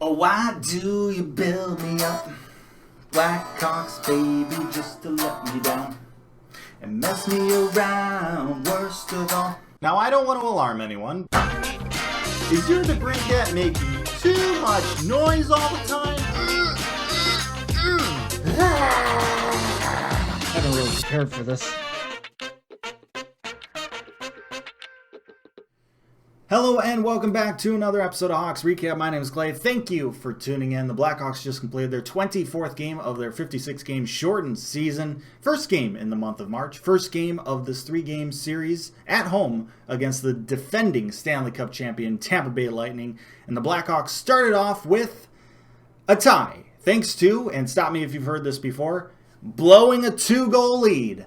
Oh, why do you build me up, Blackhawks, baby, just to let me down and mess me around, worst of all? Now, I don't want to alarm anyone. Is your DeBrincat making too much noise all the time? I haven't really prepared for this. Hello and welcome back to another episode of Hawks Recap. My name is Clay. Thank you for tuning in. The Blackhawks just completed their 24th game of their 56-game shortened season. First game in the month of March. First game of this 3-game series at home against the defending Stanley Cup champion Tampa Bay Lightning. And the Blackhawks started off with a tie. Thanks to, and stop me if you've heard this before, blowing a 2-goal lead.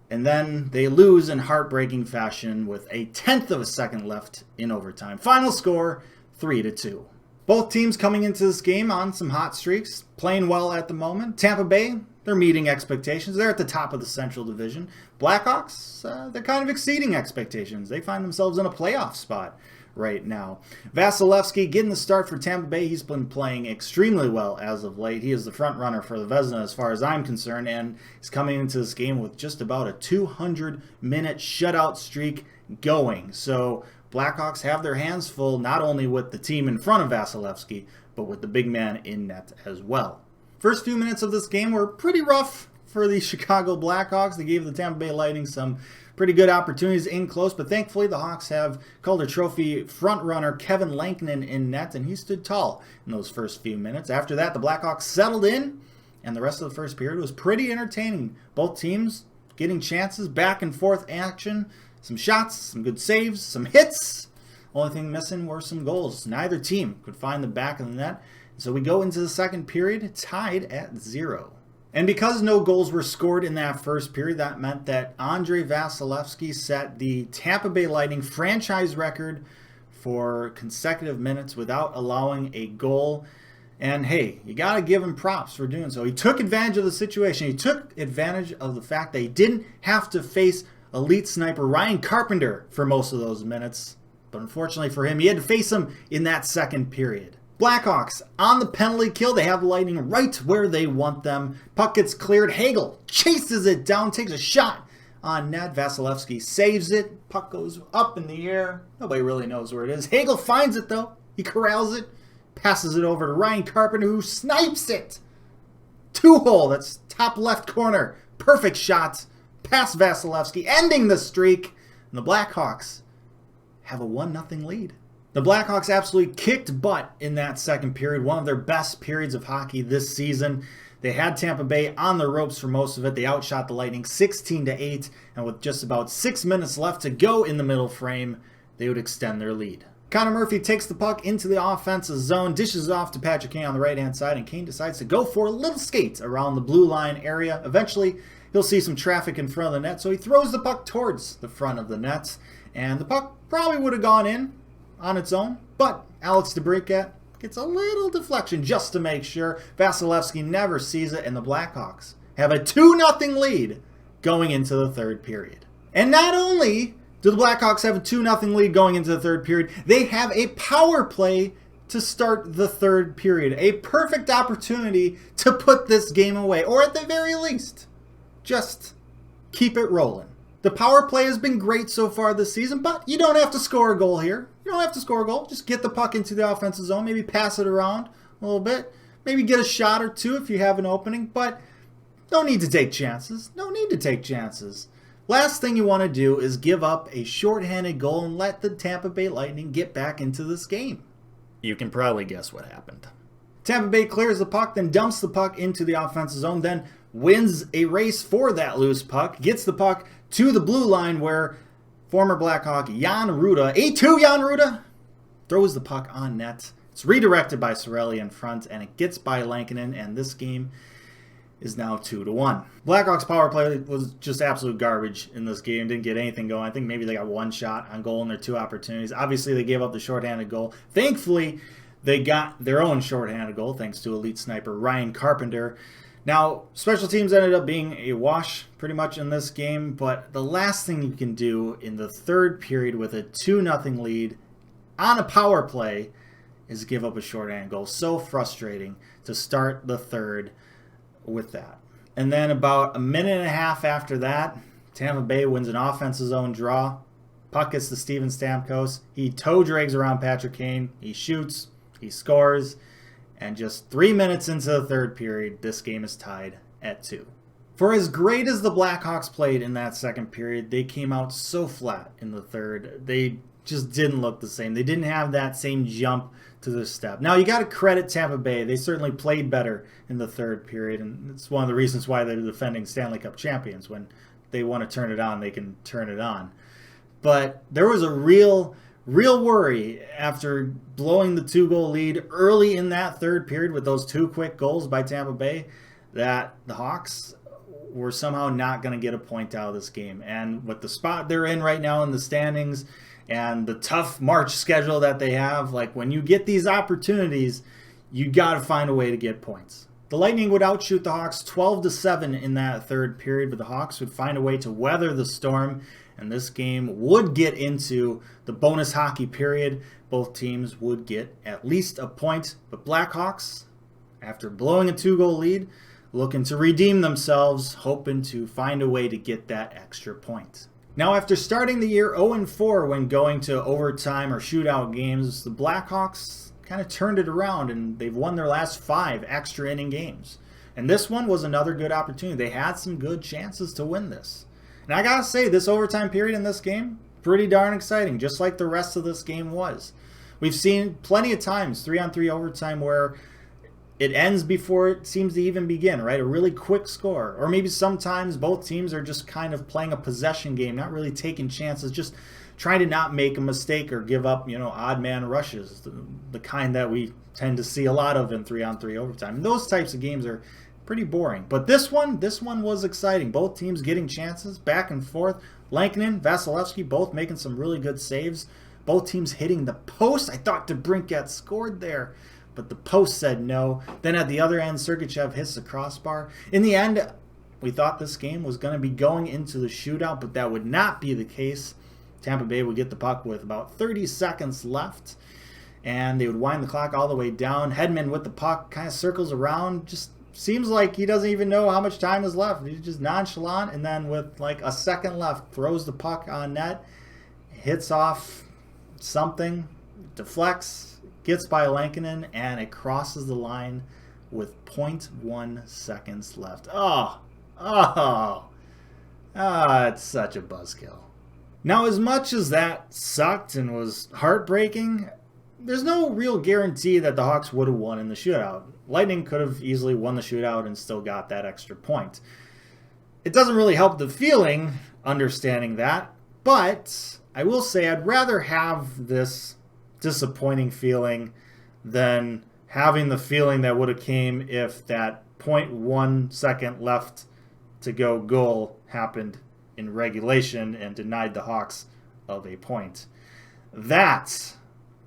And then they lose in heartbreaking fashion with a tenth of a second left in overtime. Final score, 3-2. Both teams coming into this game on some hot streaks, playing well at the moment. Tampa Bay, they're meeting expectations. They're at the top of the Central Division. Blackhawks, they're kind of exceeding expectations. They find themselves in a playoff spot right now. Vasilevsky getting the start for Tampa Bay. He's been playing extremely well as of late. He is the front runner for the Vezina as far as I'm concerned, and he's coming into this game with just about a 200-minute shutout streak going. So Blackhawks have their hands full not only with the team in front of Vasilevsky, but with the big man in net as well. First few minutes of this game were pretty rough for the Chicago Blackhawks. They gave the Tampa Bay Lightning some pretty good opportunities in close, but thankfully the Hawks have Calder Trophy frontrunner Kevin Lankinen in net, and he stood tall in those first few minutes. After that, the Blackhawks settled in, and the rest of the first period was pretty entertaining. Both teams getting chances, back and forth action, some shots, some good saves, some hits. Only thing missing were some goals. Neither team could find the back of the net, so we go into the second period tied at 0. And because no goals were scored in that first period, that meant that Andrei Vasilevsky set the Tampa Bay Lightning franchise record for consecutive minutes without allowing a goal. And hey, you got to give him props for doing so. He took advantage of the situation. He took advantage of the fact that he didn't have to face elite sniper Ryan Carpenter for most of those minutes. But unfortunately for him, he had to face him in that second period. Blackhawks on the penalty kill. They have the Lightning right where they want them. Puck gets cleared. Hagel chases it down, takes a shot on net. Vasilevsky saves it. Puck goes up in the air. Nobody really knows where it is. Hagel finds it though. He corrals it, passes it over to Ryan Carpenter, who snipes it. 2-hole. That's top left corner. Perfect shot past Vasilevsky, ending the streak. And the Blackhawks have a 1-0 lead. The Blackhawks absolutely kicked butt in that second period, one of their best periods of hockey this season. They had Tampa Bay on the ropes for most of it. They outshot the Lightning 16-8, and with just about 6 minutes left to go in the middle frame, they would extend their lead. Connor Murphy takes the puck into the offensive zone, dishes it off to Patrick Kane on the right-hand side, and Kane decides to go for a little skate around the blue line area. Eventually, he'll see some traffic in front of the net, so he throws the puck towards the front of the net, and the puck probably would have gone in on its own, but Alex DeBrincat gets a little deflection just to make sure. Vasilevsky never sees it, and the Blackhawks have a 2-0 lead going into the third period. And not only do the Blackhawks have a 2-0 lead going into the third period, they have a power play to start the third period. A perfect opportunity to put this game away, or at the very least, just keep it rolling. The power play has been great so far this season, but you don't have to score a goal here. You don't have to score a goal. Just get the puck into the offensive zone, maybe pass it around a little bit, maybe get a shot or two if you have an opening, but no need to take chances. No need to take chances. Last thing you want to do is give up a shorthanded goal and let the Tampa Bay Lightning get back into this game. You can probably guess what happened. Tampa Bay clears the puck, then dumps the puck into the offensive zone, then wins a race for that loose puck, gets the puck to the blue line where former Blackhawk Jan Rutta, A2 Jan Rutta, throws the puck on net. It's redirected by Cirelli in front, and it gets by Lankinen, and this game is now 2-1. Blackhawks power play was just absolute garbage in this game. Didn't get anything going. I think maybe they got one shot on goal in their 2 opportunities. Obviously, they gave up the shorthanded goal. Thankfully, they got their own shorthanded goal thanks to elite sniper Ryan Carpenter. Now, special teams ended up being a wash pretty much in this game, but the last thing you can do in the third period with a 2-0 lead on a power play is give up a shorthanded goal. So frustrating to start the third with that. And then about a minute and a half after that, Tampa Bay wins an offensive zone draw. Puck gets to Steven Stamkos. He toe drags around Patrick Kane. He shoots. He scores. And just 3 minutes into the third period, this game is tied at 2. For as great as the Blackhawks played in that second period, they came out so flat in the third. They just didn't look the same. They didn't have that same jump to their step. Now, you got to credit Tampa Bay. They certainly played better in the third period, and it's one of the reasons why they're defending Stanley Cup champions. When they want to turn it on, they can turn it on. But there was a real worry after blowing the 2-goal lead early in that third period with those 2 quick goals by Tampa Bay that the Hawks were somehow not going to get a point out of this game. And with the spot they're in right now in the standings and the tough March schedule that they have, like when you get these opportunities, you got to find a way to get points. The Lightning would outshoot the Hawks 12-7 in that third period, but the Hawks would find a way to weather the storm, and this game would get into the bonus hockey period. Both teams would get at least a point, but Blackhawks, after blowing a 2-goal lead, looking to redeem themselves, hoping to find a way to get that extra point. Now, after starting the year 0-4 when going to overtime or shootout games, the Blackhawks kind of turned it around and they've won their last 5 extra inning games. And this one was another good opportunity. They had some good chances to win this. And I gotta say, this overtime period in this game, pretty darn exciting, just like the rest of this game was. We've seen plenty of times, 3-on-3 overtime, where it ends before it seems to even begin, right? A really quick score. Or maybe sometimes both teams are just kind of playing a possession game, not really taking chances, just trying to not make a mistake or give up, odd man rushes, the kind that we tend to see a lot of in 3-on-3 overtime. And those types of games are pretty boring. But this one was exciting. Both teams getting chances back and forth. Lankinen, Vasilevsky both making some really good saves. Both teams hitting the post. I thought DeBrincat scored there, but the post said no. Then at the other end, Sergachev hits the crossbar. In the end, we thought this game was going to be going into the shootout, but that would not be the case. Tampa Bay would get the puck with about 30 seconds left, and they would wind the clock all the way down. Hedman with the puck kind of circles around, just seems like he doesn't even know how much time is left. He's just nonchalant, and then with like a second left, throws the puck on net, hits off something, deflects, gets by Lankinen, and it crosses the line with 0.1 seconds left. It's such a buzzkill. Now, as much as that sucked and was heartbreaking, there's no real guarantee that the Hawks would have won in the shootout. Lightning could have easily won the shootout and still got that extra point. It doesn't really help the feeling, understanding that, but I will say I'd rather have this disappointing feeling than having the feeling that would have came if that 0.1 second left to go goal happened in regulation and denied the Hawks of a point. That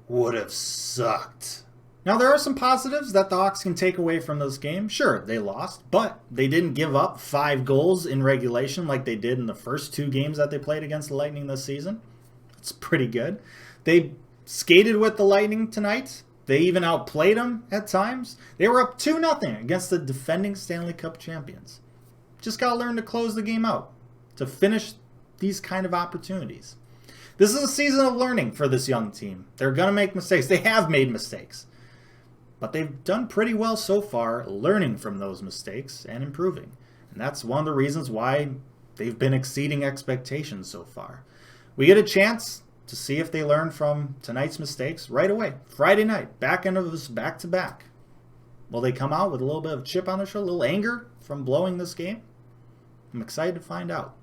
would have sucked. Now, there are some positives that the Hawks can take away from this game. Sure, they lost, but they didn't give up 5 goals in regulation like they did in the first 2 games that they played against the Lightning this season. It's pretty good. They skated with the Lightning tonight. They even outplayed them at times. They were up 2-0 against the defending Stanley Cup champions. Just got to learn to close the game out, to finish these kind of opportunities. This is a season of learning for this young team. They're going to make mistakes. They have made mistakes. But they've done pretty well so far learning from those mistakes and improving. And that's one of the reasons why they've been exceeding expectations so far. We get a chance to see if they learn from tonight's mistakes right away. Friday night, back end of this back-to-back. Will they come out with a little bit of chip on their shoulder, a little anger from blowing this game? I'm excited to find out.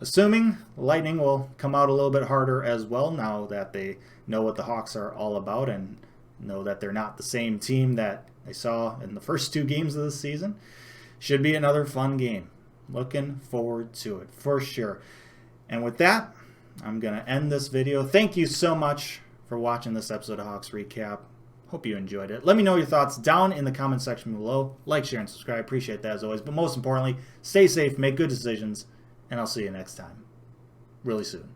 Assuming Lightning will come out a little bit harder as well now that they know what the Hawks are all about and know that they're not the same team that they saw in the first 2 games of the season. Should be another fun game. Looking forward to it for sure. And with that, I'm going to end this video. Thank you so much for watching this episode of Hawks Recap. Hope you enjoyed it. Let me know your thoughts down in the comment section below. Like, share, and subscribe. Appreciate that as always. But most importantly, stay safe, make good decisions, and I'll see you next time. Really soon.